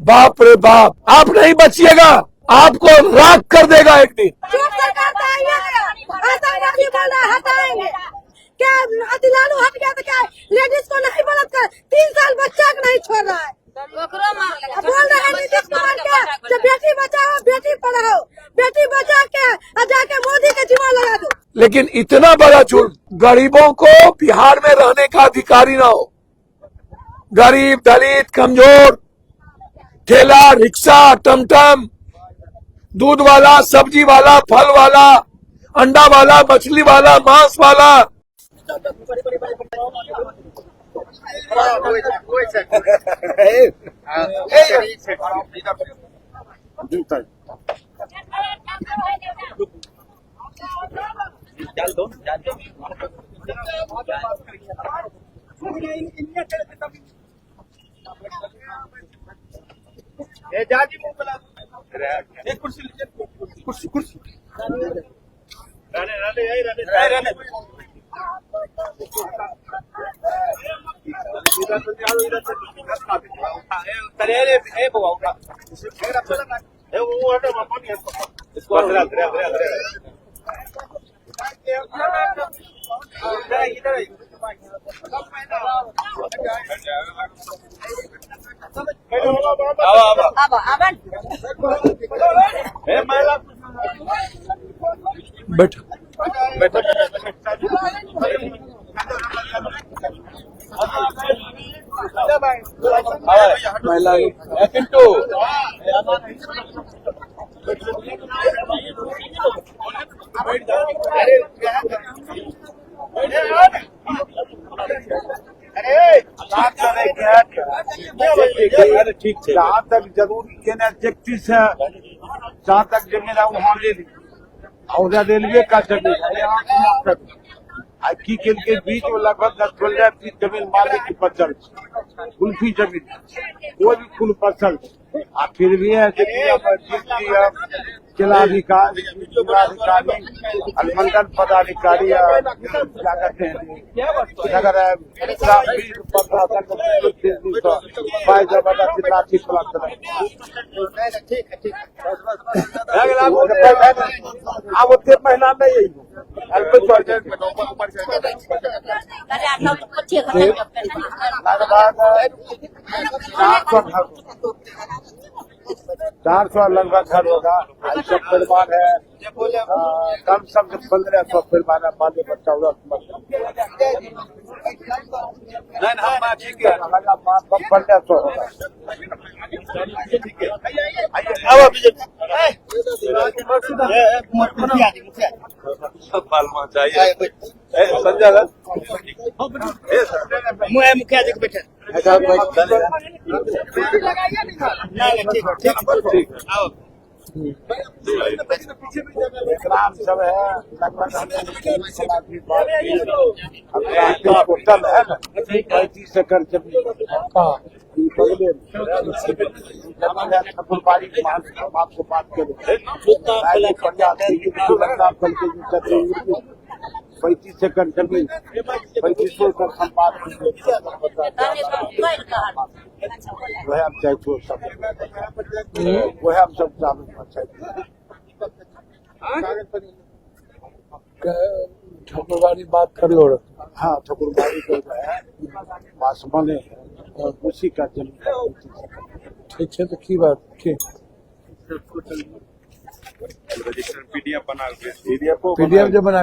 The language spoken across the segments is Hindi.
बाप रे बाप, आप नहीं बचिएगा, आपको राख कर देगा एक दिन। आतंकवादी बोला हटाएंगे क्या? अतिलालू हट गया तो क्या लेडीज को नहीं बलात्कार? 3 साल बच्चा को नहीं छोड़ रहा है। बोल रहे हैं नीतीश कुमार क्या जब बेटी बचाओ बेटी पढ़ाओ, बेटी बचा के जाके मोदी के जीवन लगा दो। लेकिन इतना बड़ा झूठ, गरीबों को बिहार में रहने का अधिकार ही ना हो। गरीब, दलित, कमजोर, ठेला, रिक्शा, टमटम, दूध वाला, सब्जी वाला, फल वाला, अंडा वाला, मछली वाला, मांस वाला, कुर्सी बैठो। महिला ठीक है, जहाँ तक जरूरी के एक्टिव है, जहाँ तक जमीन है वहाँ ले ली और रेलवे का जमीन है यहाँ की के बीच में लगभग 12 फीट जमीन मालिक की पचल कुल्फी जमीन वो भी कुल पचल आ फिर भी है जिलाधिकारी अनुमंडल पदाधिकारी क्या कहते हैं नगर लाठी अब उतने महिला नहीं लगभग 400 लगभग घर होगा। सब परिवार है कम से कम 1500 परिवार है। मालिक बच्चा 1500 होगा। मुखिया जी को बैठे ग्राम सब है लगभग टोटल है ना 35 एकड़ जमीन ठाकुरबाड़ी आपको बात करें 35 एकड़ जमीन 35 एकड़ संपादन वह हम चाहे सब वह हम सब चालू ठाकुरबाड़ी बात कर लो। हाँ ठाकुरबाड़ी को जो है बासमने है उसी का जमीन ठीक है तो की बात ठीक पीडीएफ बना पीडीएफ जो बना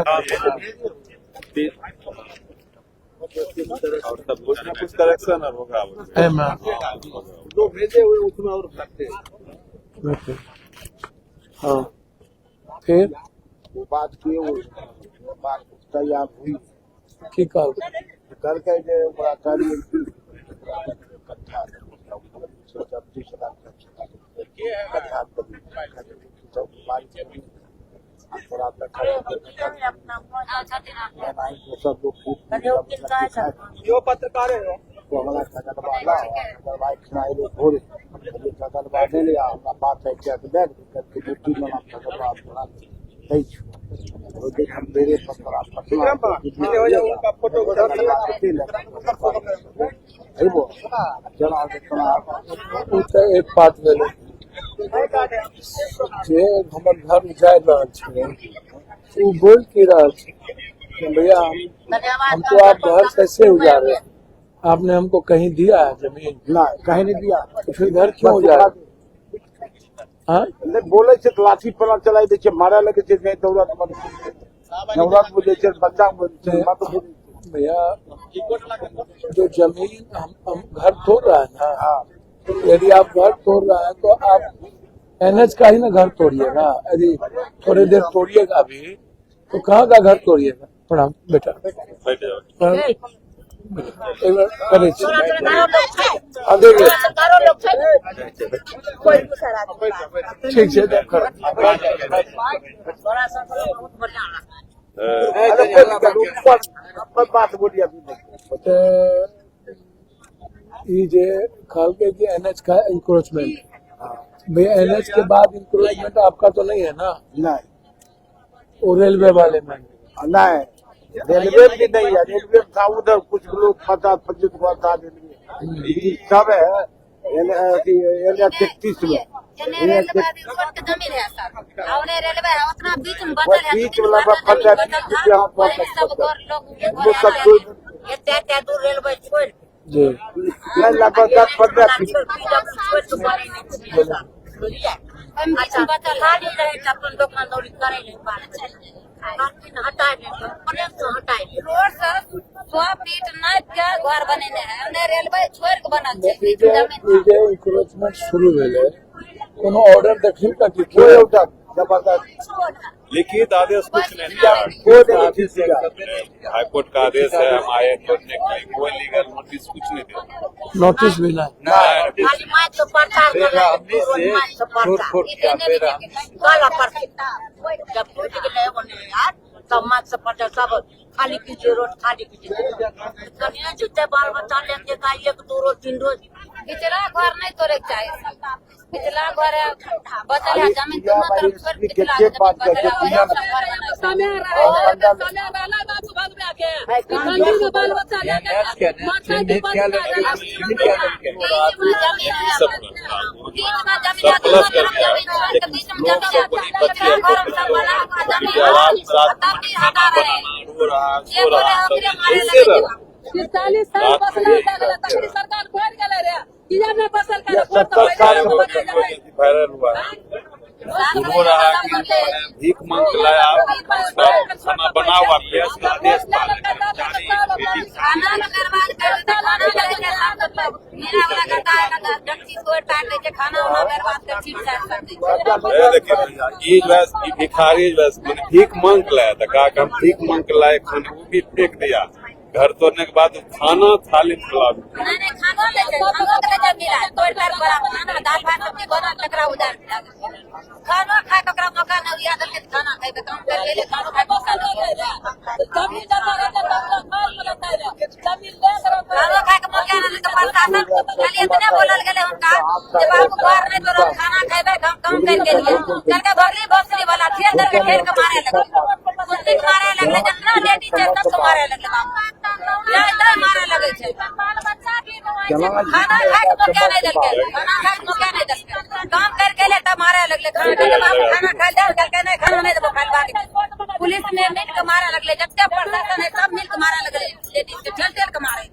और सब कुछ ना कुछ करेक्शन होगा जो भेजे हुए उसमें और लगते हैं। हाँ फिर वो बात किए वो बात तैयार हुई की कल के जो बड़ा कार्य पत्रकार है बात है क्या मेरे फोटो है वो चला एक बात बोले जे हमर घर उजाड़ रहा है वो बोल की रहा है कि भैया हमको आप घर कैसे उजाड़ रहे हैं? आपने हमको कहीं दिया है जमीन? ना कहीं नहीं दिया तो फिर घर क्यों उजाड़? हाँ नहीं बोले से तो लाठी पला चलाई दे छे मारा लगे छे नहीं दौलत मत नवरात बोले छे बच्चा बोले मत भैया जो जमीन हम घर तोड़ रहा है ना, यदि आप घर तोड़ रहा है तो आप एनएच का ही ना घर तोड़िएगा। यदि थोड़ी देर तोड़िएगा भी तो कहाँ का घर तोड़िएगा? प्रणाम बेटा, बैठ जाओ। करे छी। हाँ, देखिए ठीक है देख कर। बात बोलिए अभी ये जे खाल के कि एनएच का इंक्रोचमेंट, भैया एनएच के बाद इंक्रोचमेंट आपका तो नहीं है ना? नहीं वो रेलवे वाले में नहीं रेलवे भी नहीं है। रेलवे था उधर कुछ लोग 50-25 को था रेलवे सब है NH-31 में बीच में लगभग 15-20 यहाँ पर जी लगभग 10-15 रोड से 100 फीट नहीं के घर बनेने है, रेलवे छोड़ के बनल छै। इंक्रोचमेंट शुरू भेले कोनो ऑर्डर देखिल का कि कोई उठा जबरदस्त लिखित आदेश कुछ नहीं दिया। हाई कोर्ट का आदेश है, हम आए तोड़ने के लिए, कोई लीगल नोटिस कुछ नहीं दिया। नोटिस भी ना खाली माइक से प्रचार कर रहा है, माइक से प्रचार काला पर्ची जब टूट गए यार तब माइक से प्रचार सब खाली कीजिए रोड खाली कीजिए। कन्या जुटे बाल बच्चा लेके का 1-2 रोज 3 रोज पिछला घर नहीं तोड़े चाहिए। पिछला घर बचल है जमीन दोनों तरफ छोड़ पिछला समय सरकार वायरल हुआ रो रहा कि भीख मांग के लाया खाना बना हुआ गैस का आदेश देखिए ये भिखारी भीख मांग के लाया था, कहा कि हम भीख मांग के लाए खाना, वो भी फेंक दिया। घर तोड़ने के बाद खाना थाली में खिला खाना खाए ककरा मौका नहीं दिया खाना खाए काम कर ले खाना खाए मौका नहीं दिया खाना खाए के मौका नहीं तो प्रशासन खाली इतने बोलल गेले उनका जब आप घर नहीं तो खाना खाएबे काम करके लिए चल के भरली भोसरी वाला ठेल के मारे लगे कुत्ते मारे लगे जितना लेडी है सब मारे लगे ज्यादा मारे लगे छे खाना खाए के मौका नहीं देलके खाना खाए के मौका नहीं देलके काम करके ले तब मारे लगले खाना खा ले करके नहीं खाना नहीं देबो खाए बाकी पुलिस ने मिल के मारे लगले जत्ते प्रशासन है सब मिल के मारे लगले लेडीज के ठेल के मारे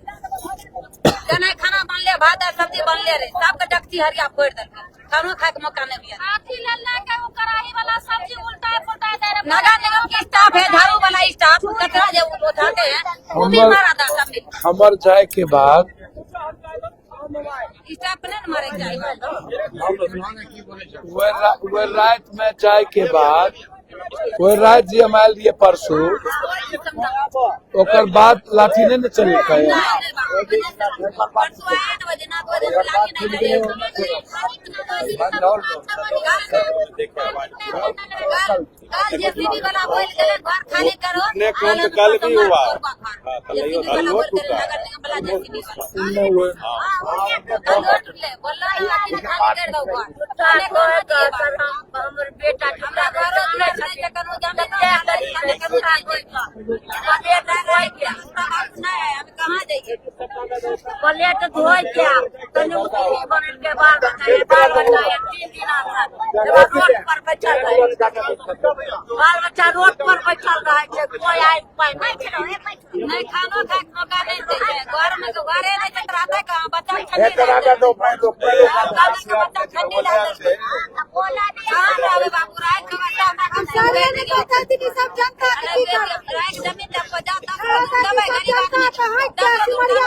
जना खाना बन ले भात और सब्जी बन ले रे सबके डकची हरिया फोड़ देलके खाना खाए के मौका नहीं दिया आथी लल्ला के वो कढ़ाई वाला सब्जी उल्टा दे रहे नगर निगम के स्टाफ है झाड़ू वाला स्टाफ कचरा जो उठाते हैं वो भी मारा था सब मिल हमर जाए के बाद स्टाफ ने मारे जाए वो रात में जाए के बाद वो रात जी हमारे लिए परसों ओकर बाद लाठी नहीं न चल पाए कल भी हुआ हमर बेटा हमरा घर में चले जकर हम कहाँ जाइए प्लेट धोए क्या तने बनल के बाल बच्चा 3 दिन आता रोड पर बैठल रहे बाल बच्चा रोड पर बैठल रहे कोई आए पाए नहीं खानो खाए मौका नहीं दे घर में तो घरे नहीं तक रहता कहां बच्चा ठंडी बच्चा ठंडी लगता बोला नहीं हां रे बाबू राय के बच्चा हम सारे नहीं कहता थी कि सब जनता की राय जमीन पे जाता दबाई गरीब आदमी कहां क्या सिमरिया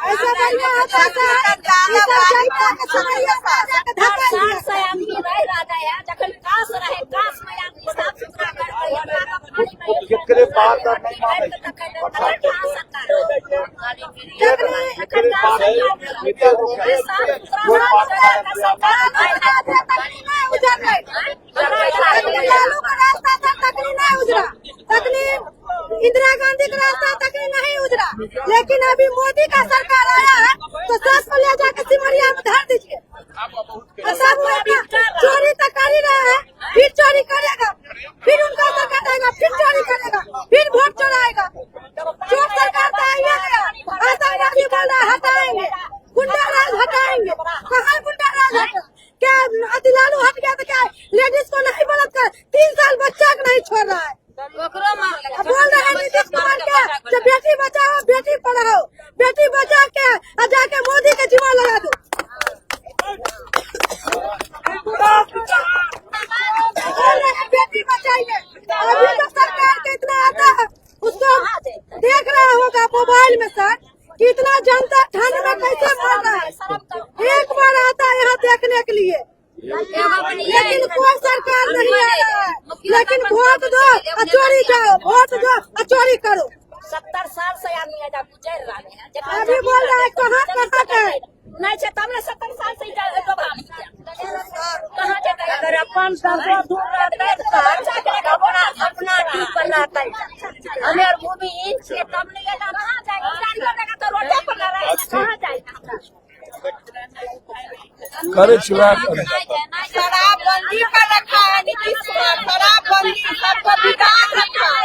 ऐसा बढ़िया होता है जाता के समरिया धक्का से हम की रह रहा है जखन कास रहे कास में आदमी साफ सुथरा करते हैं केकरे बात नहीं माने इंदिरा गांधी का रास्ता तक नहीं उजरा, लेकिन अभी मोदी का सरकार आया है तो 10 को ले जाकर सिमरिया में धर दीजिए। सब चोरी तो कर ही रहे हैं, फिर चोरी करेगा, फिर उनका सरकार आएगा, फिर चोरी करेगा, फिर वोट चोराएगा। चोर सरकार तो आएगा, आतंकवादी बोल रहा हटाएंगे, गुंडा राज हटाएंगे। कहाँ गुंडा राज हटा? क्या अतिलालू हट गया तो क्या लेडीज को नहीं बलात्कार 3 साल बच्चा को नहीं छोड़ रहा है। बोल रहे हैं नीतीश कुमार के जब बेटी बचाओ बेटी पढ़ाओ, बेटी बचा के जाके मोदी के जीवा लगा दो। बोल रहे हैं बेटी बचाइए, अभी तो सरकार के इतना आता है उसको देख रहा होगा मोबाइल में सर कि इतना जनता ठंड में कैसे मर रहा है। एक बार आता है यहाँ देखने के लिए, लेकिन कोई सरकार नहीं आ रहा है। लेकिन वोट दो और चोरी जाओ, वोट दो और चोरी करो। 70 साल से आदमी है गुजर रहा है अभी बोल रहा है कहाँ का नहीं छै तब 70 साल से कहाँ जाता अगर अपन दूर रहते अपना ठीक बनाता हमें और भूमि इन से तब नहीं है कहाँ जाएगा तो रोड पर कहाँ जाएगा करे चुरा करे शराबबंदी का रखा है नीतीश कुमार, शराबबंदी सबको बिगाड़ रखा है।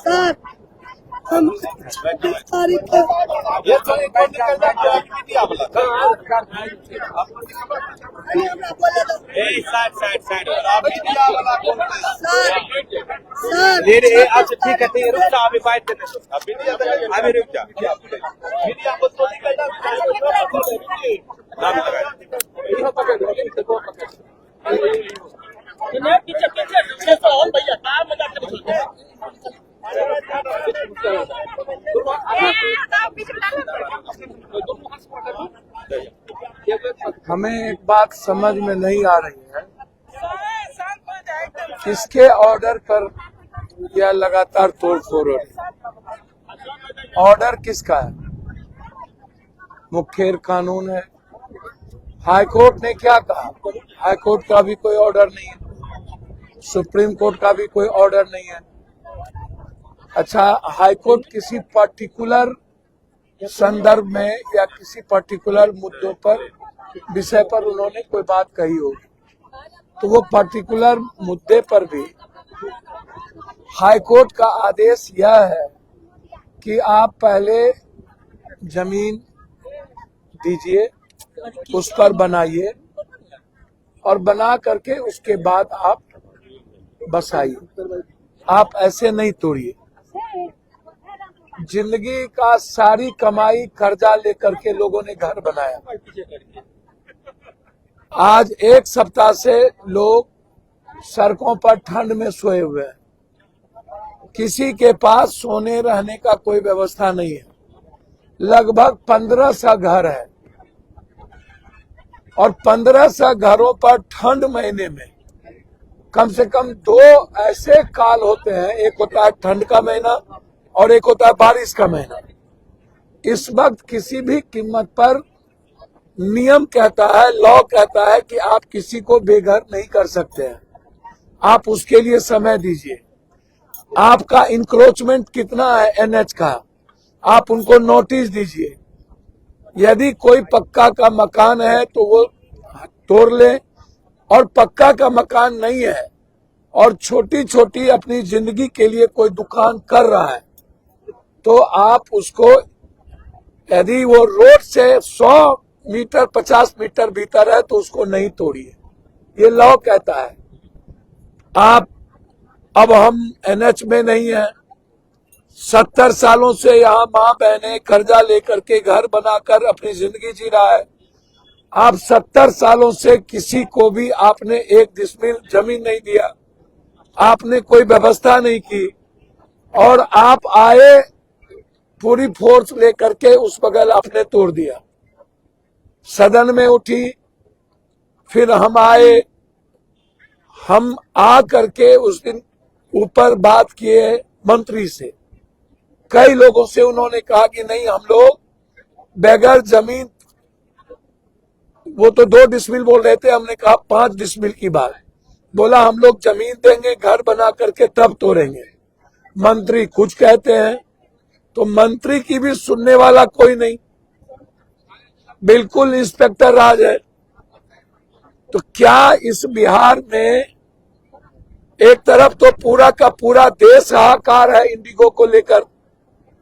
सर हम तारीख अच्छा ठीक है रुक जा अभी बात करने दो अभी रुक जा मीडिया को हमें एक बात समझ में नहीं आ रही है, किसके ऑर्डर पर यह लगातार तोड़फोड़ हो रही है? ऑर्डर किसका है? मुखर कानून है। हाईकोर्ट ने क्या कहा? हाईकोर्ट का भी कोई ऑर्डर नहीं है, सुप्रीम कोर्ट का भी कोई ऑर्डर नहीं है। अच्छा, हाईकोर्ट किसी पर्टिकुलर संदर्भ में या किसी पर्टिकुलर मुद्दों पर विषय पर उन्होंने कोई बात कही होगी, तो वो पर्टिकुलर मुद्दे पर भी हाईकोर्ट का आदेश यह है कि आप पहले जमीन दीजिए, उस पर बनाइए और बना करके उसके बाद आप बसाइए। आप ऐसे नहीं तोड़िए। जिंदगी का सारी कमाई कर्जा लेकर के लोगों ने घर बनाया। आज 1 सप्ताह से लोग सड़कों पर ठंड में सोए हुए हैं। किसी के पास सोने रहने का कोई व्यवस्था नहीं है। लगभग 1500 घर है और 1500 घरों पर ठंड महीने में कम से कम 2 ऐसे काल होते हैं। एक होता है ठंड का महीना और एक होता है बारिश का महीना। इस वक्त किसी भी कीमत पर नियम कहता है, लॉ कहता है कि आप किसी को बेघर नहीं कर सकते हैं। आप उसके लिए समय दीजिए। आपका इंक्रोचमेंट कितना है एनएच का, आप उनको नोटिस दीजिए। यदि कोई पक्का का मकान है तो वो तोड़ ले, और पक्का का मकान नहीं है और छोटी छोटी अपनी जिंदगी के लिए कोई दुकान कर रहा है तो आप उसको, यदि वो रोड से 100 मीटर 50 मीटर भीतर है तो उसको नहीं तोड़िए, ये लॉ कहता है। आप, अब हम एनएच में नहीं है, 70 सालों से यहाँ माँ बहनें कर्जा लेकर के घर बनाकर अपनी जिंदगी जी रहा है। आप 70 सालों से किसी को भी आपने 1 डिसमिल जमीन नहीं दिया, आपने कोई व्यवस्था नहीं की, और आप आए पूरी फोर्स लेकर के उस बगल आपने तोड़ दिया। सदन में उठी, फिर हम आए, हम आ करके उस दिन ऊपर बात किए मंत्री से, कई लोगों से उन्होंने कहा कि नहीं, हम लोग बगैर जमीन, वो तो 2 डिसमिल बोल रहे थे, हमने कहा 5 डिसमिल की बात, बोला हम लोग जमीन देंगे घर बना करके तब तोड़ेंगे। मंत्री कुछ कहते हैं तो मंत्री की भी सुनने वाला कोई नहीं, बिल्कुल इंस्पेक्टर राज है। तो क्या इस बिहार में एक तरफ तो पूरा का पूरा देश हाहाकार है इंडिगो को लेकर,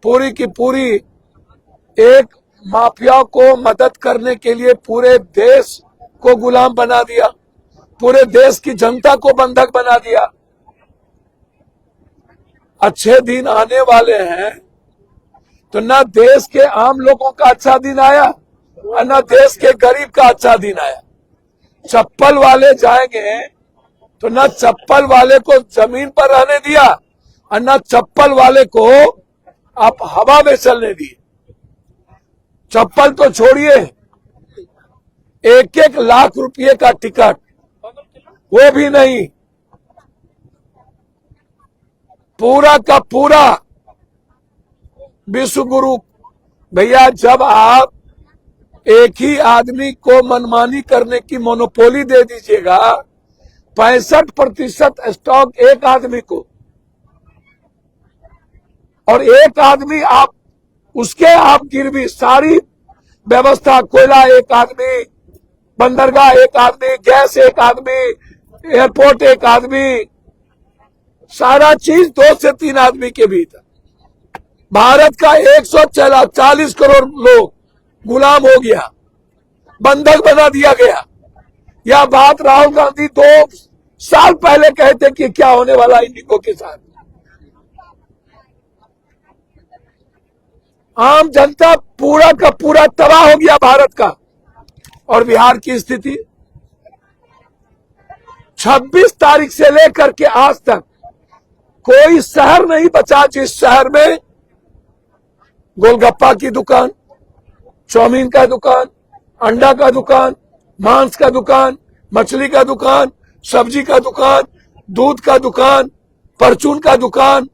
पूरी की पूरी एक माफिया को मदद करने के लिए पूरे देश को गुलाम बना दिया, पूरे देश की जनता को बंधक बना दिया। अच्छे दिन आने वाले हैं तो न देश के आम लोगों का अच्छा दिन आया और न देश के गरीब का अच्छा दिन आया। चप्पल वाले जाएंगे तो न चप्पल वाले को जमीन पर रहने दिया और न चप्पल वाले को आप हवा में चलने दिए। चप्पल तो छोड़िए, 1-1 लाख रुपए का टिकट वो भी नहीं। पूरा का पूरा विश्व गुरु, भैया जब आप एक ही आदमी को मनमानी करने की मोनोपोली दे दीजिएगा, 65% स्टॉक एक आदमी को, और एक आदमी आप उसके आप गिरवी, सारी व्यवस्था, कोयला एक आदमी, बंदरगाह एक आदमी, गैस एक आदमी, एयरपोर्ट एक आदमी, सारा चीज 2 से 3 आदमी के भीतर। भारत का 140 करोड़ लोग गुलाम हो गया, बंधक बना दिया गया। यह बात राहुल गांधी 2 साल पहले कहते कि क्या होने वाला इंडिगो के साथ। आम जनता पूरा का पूरा तबाह हो गया भारत का। और बिहार की स्थिति 26 तारीख से लेकर के आज तक कोई शहर नहीं बचा जिस शहर में गोलगप्पा की दुकान, चाउमीन का दुकान, अंडा का दुकान, मांस का दुकान, मछली का दुकान, सब्जी का दुकान, दूध का दुकान, परचून का दुकान,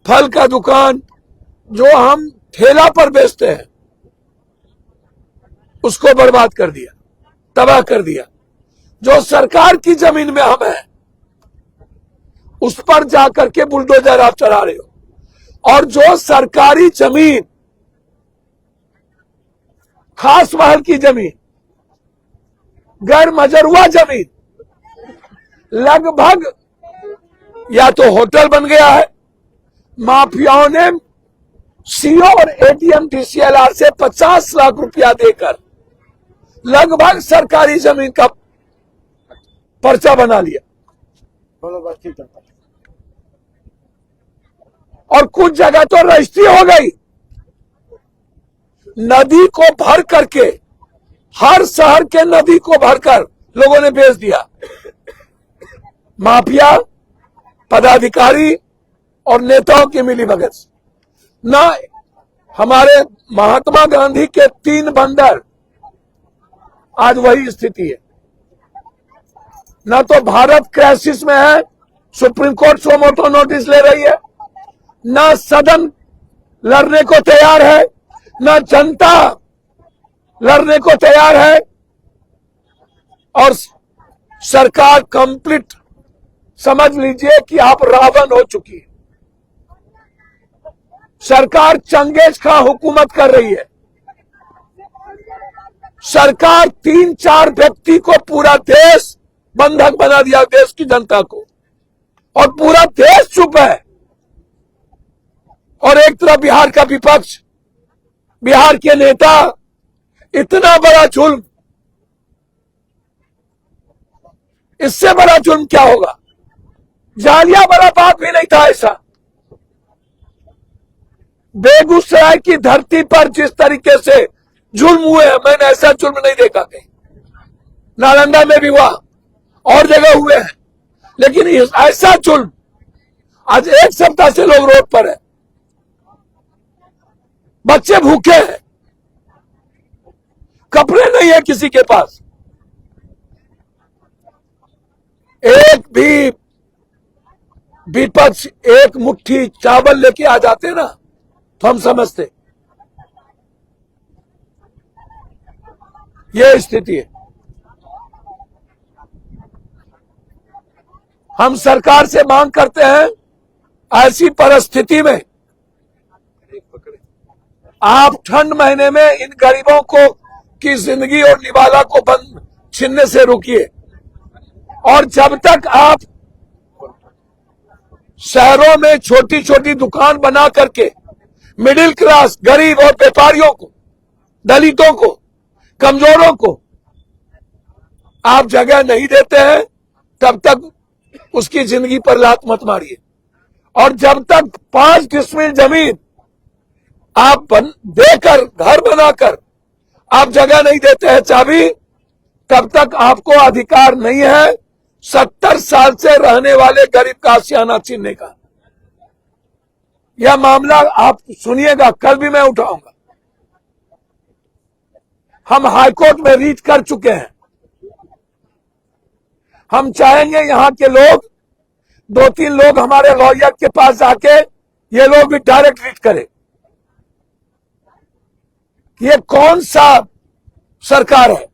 फल का दुकान, जो हम ठेला पर बेचते हैं, उसको बर्बाद कर दिया, तबाह कर दिया। जो सरकार की जमीन में हम हैं उस पर जाकर के बुलडोजर आप चला रहे हो। और जो सरकारी जमीन, खास महल की जमीन, गैर मजरुआ जमीन, लगभग या तो होटल बन गया है, माफियाओं ने सीओ और एटीएम डीसीएलआर से 50 लाख रुपया देकर लगभग सरकारी जमीन का पर्चा बना लिया। और कुछ जगह तो रजिस्ट्री हो गई। नदी को भर करके, हर शहर के नदी को भरकर लोगों ने बेच दिया। माफिया, पदाधिकारी और नेताओं की मिलीभगत से। ना हमारे महात्मा गांधी के 3 बंदर, आज वही स्थिति है। ना तो भारत क्राइसिस में है, सुप्रीम कोर्ट सो मोटो नोटिस ले रही है, ना सदन लड़ने को तैयार है, न जनता लड़ने को तैयार है और सरकार कंप्लीट समझ लीजिए कि आप रावण हो चुकी है। सरकार चंगेज खां हुकूमत कर रही है। सरकार 3-4 व्यक्ति को पूरा देश बंधक बना दिया, देश की जनता को, और पूरा देश चुप है। और एक तरफ बिहार का विपक्ष, बिहार के नेता, इतना बड़ा जुल्म, इससे बड़ा जुल्म क्या होगा? जालिया बड़ा बात भी नहीं था ऐसा। बेगूसराय की धरती पर जिस तरीके से जुल्म हुए हैं, मैंने ऐसा जुल्म नहीं देखा कहीं। नालंदा में भी हुआ, और जगह हुए हैं, लेकिन ऐसा जुल्म, आज 1 सप्ताह से लोग रोड पर है, बच्चे भूखे हैं, कपड़े नहीं है किसी के पास। एक भी विपक्ष एक मुट्ठी चावल लेके आ जाते ना तो हम समझते। ये स्थिति है। हम सरकार से मांग करते हैं, ऐसी परिस्थिति में आप ठंड महीने में इन गरीबों को की जिंदगी और निवाला को बंद छीनने से रोकिए। और जब तक आप शहरों में छोटी छोटी दुकान बना करके मिडिल क्लास, गरीब और व्यापारियों को, दलितों को, कमजोरों को आप जगह नहीं देते हैं, तब तक उसकी जिंदगी पर लात मत मारिए। और जब तक 5 डिसमिल जमीन आप देकर, घर बनाकर आप जगह नहीं देते हैं चाबी, तब तक आपको अधिकार नहीं है 70 साल से रहने वाले गरीब का आशियाना छीनने का। यह मामला आप सुनिएगा, कल भी मैं उठाऊंगा। हम हाईकोर्ट में रीच कर चुके हैं। हम चाहेंगे यहां के लोग, 2-3 लोग हमारे लॉयर के पास जाके ये लोग भी डायरेक्ट रीच करें। ये कौन सा सरकार है?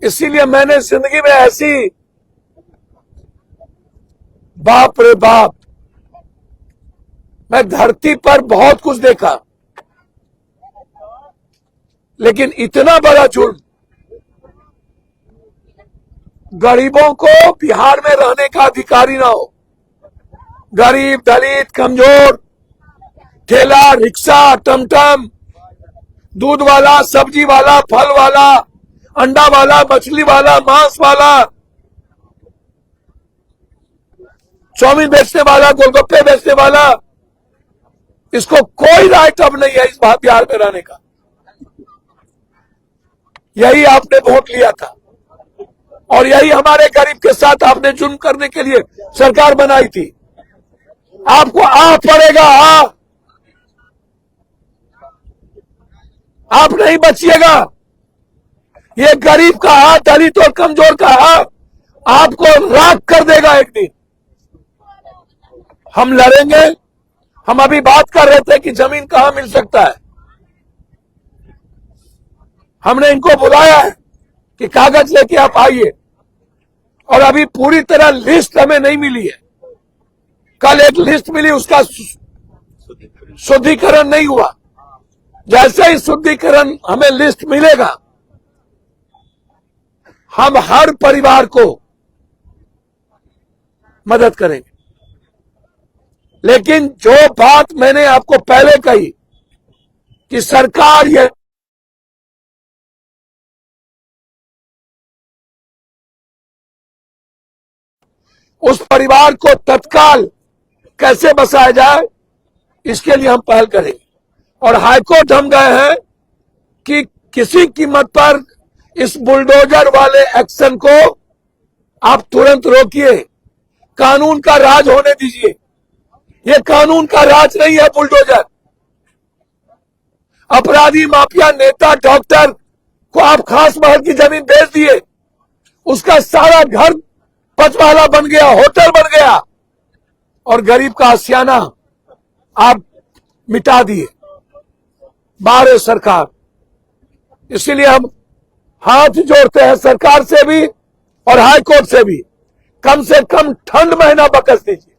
इसीलिए मैंने जिंदगी में ऐसी, बाप रे बाप, मैं धरती पर बहुत कुछ देखा, लेकिन इतना बड़ा जुल्म, गरीबों को बिहार में रहने का अधिकार ही ना हो। गरीब, दलित, कमजोर, ठेला, रिक्शा, टमटम, दूध वाला, सब्जी वाला, फल वाला, अंडा वाला, मछली वाला, मांस वाला, चाउमीन बेचने वाला, गोलगप्पे बेचने वाला, इसको कोई राइट अब नहीं है इस बिहार में रहने का। यही आपने वोट लिया था और यही हमारे गरीब के साथ आपने जुल्म करने के लिए सरकार बनाई थी। आपको आ पड़ेगा, आप नहीं बचिएगा। ये गरीब का हाथ, दलित और कमजोर का हाथ आपको राख कर देगा एक दिन। हम लड़ेंगे। हम अभी बात कर रहे थे कि जमीन कहां मिल सकता है। हमने इनको बुलाया है कि कागज लेके आप आइए, और अभी पूरी तरह लिस्ट हमें नहीं मिली है। कल एक लिस्ट मिली, उसका शुद्धिकरण नहीं हुआ। जैसे ही शुद्धिकरण हमें लिस्ट मिलेगा, हम हर परिवार को मदद करेंगे। लेकिन जो बात मैंने आपको पहले कही कि सरकार ये उस परिवार को तत्काल कैसे बसाया जाए, इसके लिए हम पहल करेंगे। और हाईकोर्ट हम गए हैं कि किसी कीमत पर इस बुलडोजर वाले एक्शन को आप तुरंत रोकिए, कानून का राज होने दीजिए। ये कानून का राज नहीं है बुलडोजर। अपराधी, माफिया, नेता, डॉक्टर को आप खास महल की जमीन बेच दिए, उसका सारा घर पचवाला बन गया, होटल बन गया, और गरीब का आशियाना आप मिटा दिए भारत सरकार। इसीलिए हम हाथ जोड़ते हैं सरकार से भी और हाई कोर्ट से भी, कम से कम ठंड महीना बकस दीजिए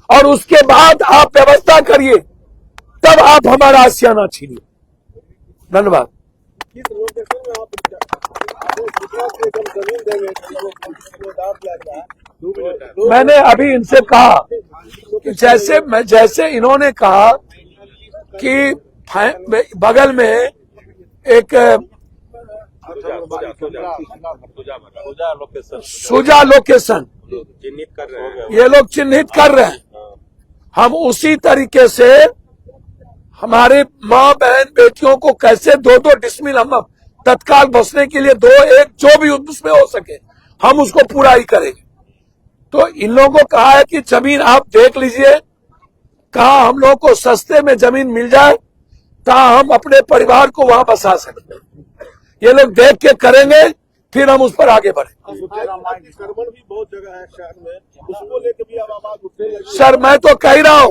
और उसके बाद आप व्यवस्था करिए, तब आप हमारा आशियाना छीनिए। धन्यवाद। किस लोकेशन में आप जमीन देंगे? मैंने अभी इनसे कहा कि जैसे इन्होंने कहा कि बगल में एक सुजा लोकेशन चिन्हित कर रहे हैं। ये लोग चिन्हित कर रहे हैं, हम उसी तरीके से हमारे माँ बहन बेटियों को कैसे 2-2 डिसमिल हम तत्काल बसने के लिए 2-1 जो भी उसमें हो सके हम उसको पूरा ही करेंगे। तो इन लोगों को कहा है कि जमीन आप देख लीजिए, कहाँ हम लोगों को सस्ते में जमीन मिल जाए कहाँ हम अपने परिवार को वहां बसा सकते हैं। ये लोग देख के करेंगे, फिर हम उस पर आगे बढ़ेंगे। अतिक्रमण भी बहुत जगह है शहर में, उसको लेकर भी अब आवाज उठने लगी। सर मैं तो कह रहा हूं